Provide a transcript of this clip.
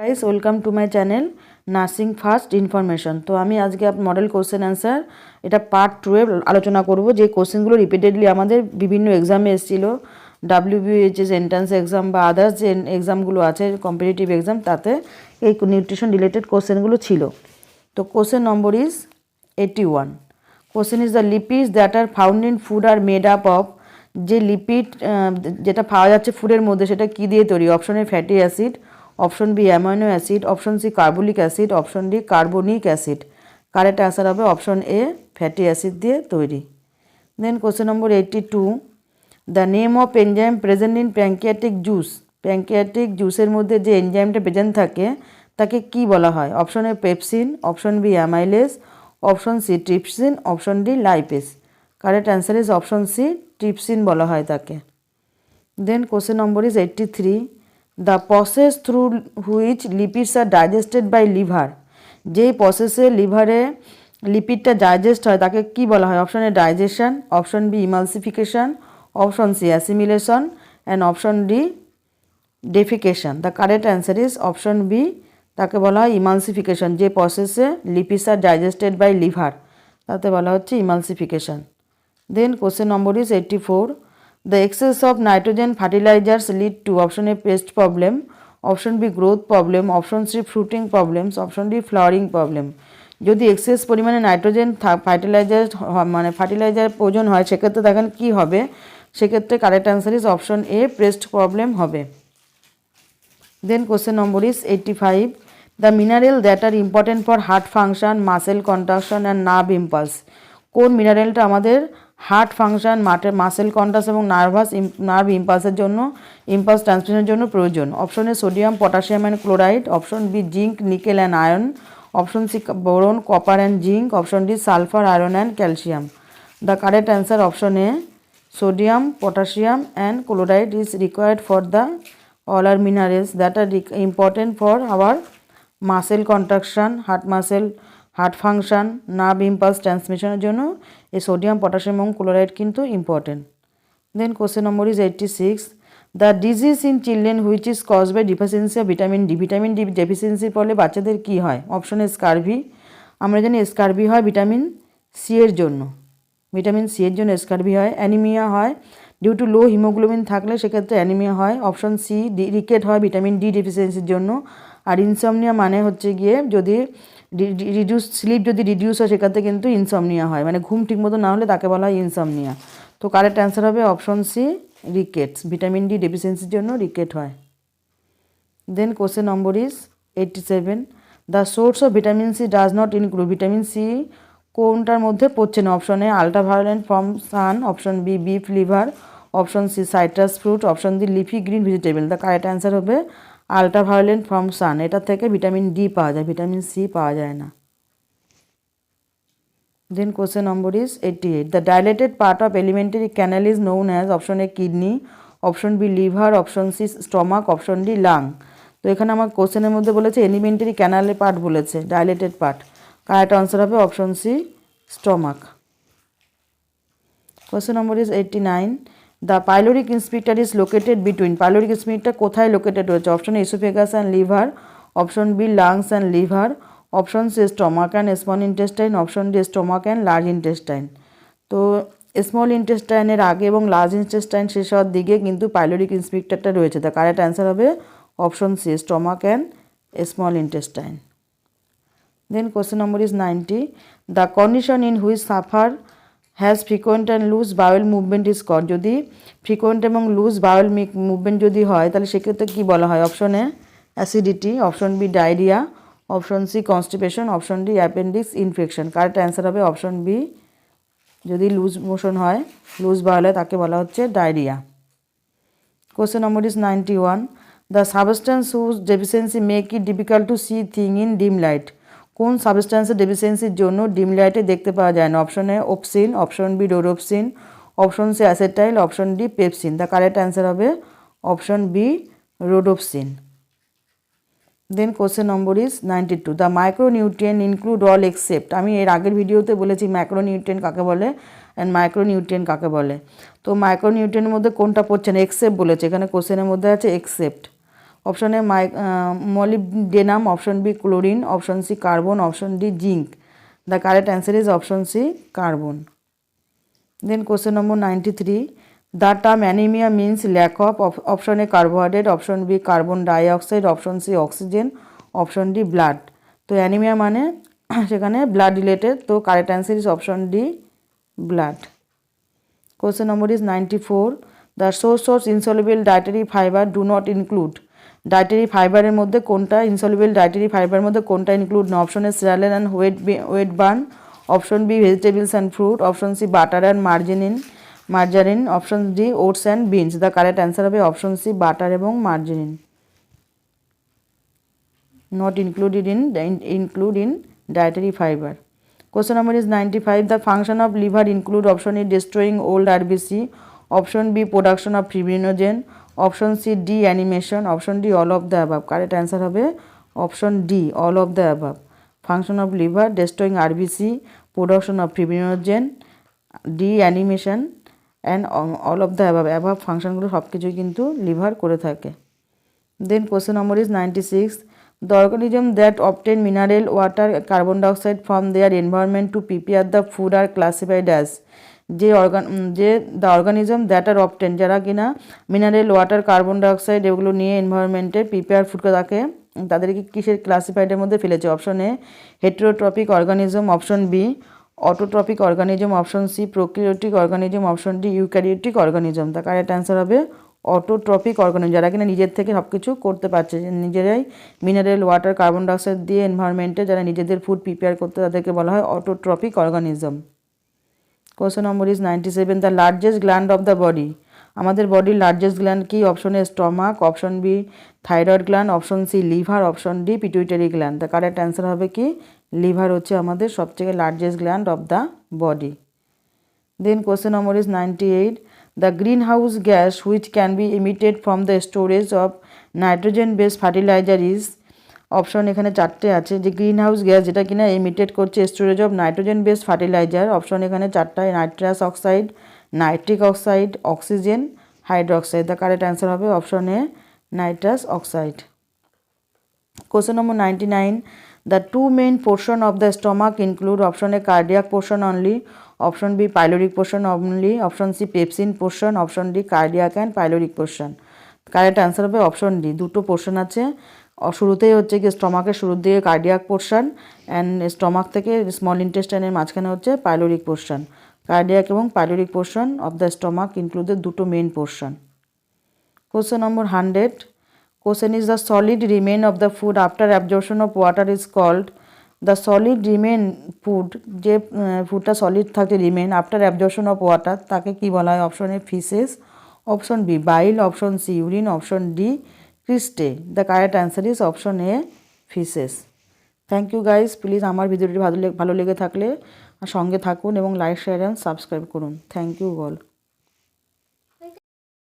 Guys welcome to my channel nursing first information. तो আমি আজকে মডেল কোশ্চেন অ্যান্সার এটা পার্ট 2 আলোচনা করব। যে কোশ্চেনগুলো রিপিটেডলি আমাদের বিভিন্ন এক্সামে এসেছিল, ডাব্লিউবিএইচএস এন্ট্রান্স এক্সাম বা আদার্স যে এক্সামগুলো আছে কম্পিটিটিভ এক্সাম, তাতে এই নিউট্রিশন রিলেটেড কোশ্চেনগুলো ছিল। তো question number is 81। Question is the lipids that are found in food are made up of. যে লিপিড যেটা পাওয়া যাচ্ছে ফুডের মধ্যে সেটা কী দিয়ে তৈরি? Option A fatty acid, option B amino acid, option C carbolic acid, option D carbonic acid. Correct answer হবে অপশন এ ফ্যাটি অ্যাসিড দিয়ে তৈরি। Then question number 82। The name of enzyme present in pancreatic juice. প্যাঙ্কিয়াটিক জুসের মধ্যে যে এনজাইমটা present থাকে তাকে কি বলা হয়? Option A pepsin, option B amylase, option C trypsin, option D lipase. Correct answer is option C trypsin বলা হয় তাকে। Then question number is 83। The process through which lipids are digested by liver. যেই প্রসেসে লিভারে লিপিডটা digest হয় তাকে কি বলা হয়? Option A digestion, option B emulsification, option C assimilation and option D defecation. The correct answer is option B, তাকে বলা হয় ইমালসিফিকেশন। যে প্রসেসে lipids are digested by liver তাতে বলা হচ্ছে emulsification. Then question number is 84। The excess of nitrogen fertilizers lead to option A pest problem, option B growth problem, option C fruiting problems, option D flowering problem. যদি excess পরিমাণে nitrogen fertiliser প্রয়োজন হয় সেক্ষেত্রে দেখেন কী হবে? সেক্ষেত্রে correct answer is option A pest problem হবে। Then question number is 85। The mineral that are important for heart function, muscle contraction and nerve impulse. কোন মিনারেলটা আমাদের হার্ট ফাংশন, মাসেল কন্ট্রাস এবং নার্ভ ইম্পালসের জন্য, ইম্পালস ট্রান্সমিশনের জন্য প্রয়োজন? Option A sodium, potassium and chloride, option B zinc, nickel and iron, option C boron, copper and zinc, option D sulphur, iron and calcium. The correct answer option A sodium, potassium and chloride is required for the all are minerals that are important for our muscle contraction, heart function, nerve impulse ট্রান্সমিশনের জন্য এই sodium, potassium এবং chloride কিন্তু important. Then question number is 86। The disease in children which is cause by deficiency of vitamin D. Vitamin D ডেফিসিয়েন্সির ফলে বাচ্চাদের কী হয়? Option A scurvy. আমরা জানি স্কারভি হয় ভিটামিন সি এর জন্য, ভিটামিন সি এর জন্য স্কারভি হয়। অ্যানিমিয়া হয় ডিউ টু লো হিমোগ্লোবিন থাকলে সেক্ষেত্রে অ্যানিমিয়া হয়। অপশন সি রিকেট হয় ভিটামিন ডি ডেফিসিয়েন্সির জন্য। আর ইনসমনিয়া মানে হচ্ছে গিয়ে যদি স্লিপ যদি রিডিউস হয় সেক্ষেত্রে কিন্তু ইনসমনিয়া হয়, মানে ঘুম ঠিকমতো না হলে তাকে বলা হয় ইনসমনিয়া। তো কারেক্ট অ্যান্সার হবে option C rickets. Vitamin D ডেফিসিয়েন্সির জন্য রিকেট হয়। Then question number is 87। The source of vitamin C does not include. Vitamin C কোনটার মধ্যে পড়ছে না? Option A ultraviolet from sun, option B beef liver, option C citrus fruit, option D leafy green vegetable. The correct answer হবে ultraviolet from sun. এটা থেকে vitamin D পাওয়া যায়, vitamin C পাওয়া যায় না। Then question number is 88। The dilated part of elementary canal is known as. Option A kidney, option B liver, option C stomach, option D lung. তো এখানে আমার কোশ্চেনের মধ্যে বলেছে এলিমেন্টারি ক্যানালের পার্ট বলেছে, ডাইলেটেড পার্ট। কারেক্ট আনসার হবে option C stomach. Question number is 89। The pyloric sphincter is located between. Pyloric sphincter কোথায় লোকেটেড রয়েছে? Option A oesophagus and liver, option B lungs and liver, option C stomach and small intestine, option D stomach and large intestine. তো small ইন্টেস্টাইনের আগে এবং large intestine শেষ হওয়ার দিকে কিন্তু পাইলোরিক স্ফিংক্টারটা রয়েছে। দ্য কারেক্ট অ্যান্সার হবে option C stomach and small intestine. Then question number is 90। The condition in which suffer has frequent and loose bowel movement is called. যদি ফ্রিকোয়েন্ট এবং লুজ বাউল মুভমেন্ট যদি হয় তাহলে সেক্ষেত্রে কী বলা হয়? Option A acidity, option B diarrhoea, option C constipation, option D appendix infection. Correct answer হবে অপশন বি, যদি লুজ মোশন হয়, লুজ বাউল হয় তাকে বলা হচ্ছে diarrhoea. Question number is 91। The substance whose deficiency make it difficult to see thing in dim light. কোন সাবস্টেন্সের ডেফিসিয়েন্সির জন্য ডিম লাইটে দেখতে পাওয়া যায় না? Option A opsin, option B rhodopsin, option C acetyl, option D pepsin. The correct answer হবে option B rhodopsin. Then question number is 92। The micronutrient include all except. আমি এর আগের ভিডিওতে বলেছি ম্যাক্রোনিউট্রিয়েন্ট কাকে বলে অ্যান্ড মাইক্রোনিউট্রিয়েন্ট কাকে বলে। তো মাইক্রোনিউট্রিয়েন্টের মধ্যে কোনটা পড়ছে না? এক্সেপ্ট বলেছে, এখানে কোশ্চেনের মধ্যে আছে except. Option A molybdenum, option B chlorine, option C carbon, option D zinc. The correct answer is option C carbon. Then question number 93, the term anaemia means lack of, option A carbohydrate, option B carbon dioxide, option C oxygen, option D blood. তো anaemia মানে সেখানে blood related, তো correct answer is option D blood. Question number is 94, the source of insoluble dietary fibre do not include. Dietary ফাইবারের মধ্যে কোনটা, insoluble dietary ফাইবারের মধ্যে কোনটা ইনক্লুড না? Option A cereal and wheat bran, option B vegetables and fruit, option C butter and margarine, option D oats and beans. The correct answer হবে option C butter এবং margarine. Not include in dietary fiber. Question number is 95, the function of liver include, option A destroying old RBC, option B production of fibrinogen, option C deamination, option D all of the above. Correct answer হবে option D all of the above. Function of liver destroying RBC, production of fibrinogen, deamination and all of the above ফাংশনগুলো সব কিছুই কিন্তু liver করে থাকে। Then question number is 96, the organism that obtain mineral water carbon dioxide from their environment to prepare the food are classified as, the organism that are obtain, যারা কিনা mineral water carbon dioxide এগুলো নিয়ে এনভায়রনমেন্টে prepare food থাকে তাদেরকে কিসের ক্লাসিফাইডের মধ্যে ফেলেছে? Option A heterotrophic organism, option B autotrophic organism, option C prokaryotic organism, option D eukaryotic organism. তার কারেক্ট অ্যান্সার হবে অটোট্রপিক অর্গানিজম, যারা কিনা নিজের থেকে সব কিছু করতে পারছে, নিজেরাই মিনারেল ওয়াটার কার্বন ডাইঅক্সাইড দিয়ে এনভায়রনমেন্টে যারা নিজেদের ফুড প্রিপেয়ার করতে তাদেরকে বলা হয় autotrophic organism. Question number is 97, the largest gland of the body, আমাদের বডির লার্জেস্ট গ্ল্যান্ড কি? Option A stomach, option B thyroid gland, option C liver, option D pituitary gland. The correct answer হবে কি liver হচ্ছে আমাদের সবথেকে largest gland of the body. Then question number is 98, the greenhouse gas which can be emitted from the storage of nitrogen based fertilizer is, option এখানে চারটে আছে, যে green house gas যেটা কিনা এমিটেড করছে storage of nitrogen based fertiliser, option এখানে চারটায় nitrous oxide, nitric oxide, oxygen, hydroxide. The correct answer হবে option A nitrous oxide. Question number 99, the two main portion of the stomach include, option A cardiac portion only, option B pyloric portion only, option C pepsin portion, option D cardiac and pyloric portion. Correct answer হবে option D, দুটো portion আছে, শুরুতেই হচ্ছে কি স্টমাকের শুরুর দিকে cardiac portion and stomach থেকে স্মল ইন্টেস্টাইনের মাঝখানে হচ্ছে পাইলোরিক পোর্শন। কার্ডিয়াক এবং pyloric portion of the stomach included দুটো main portion. Question number 100, question is the solid remain of the food after absorption of water is called, the solid remain food, যে ফুডটা solid থাকে remain after absorption of water তাকে কি বলা হয়? Option A faeces, option B bile, option C urine, option D ক্রিস্টে। The correct answer is option A faeces. Thank you guys, please আমার ভিডিওটি ভালো লেগে থাকলে সঙ্গে থাকুন এবং লাইক শেয়ার অ্যান্ড সাবস্ক্রাইব করুন। Thank you all.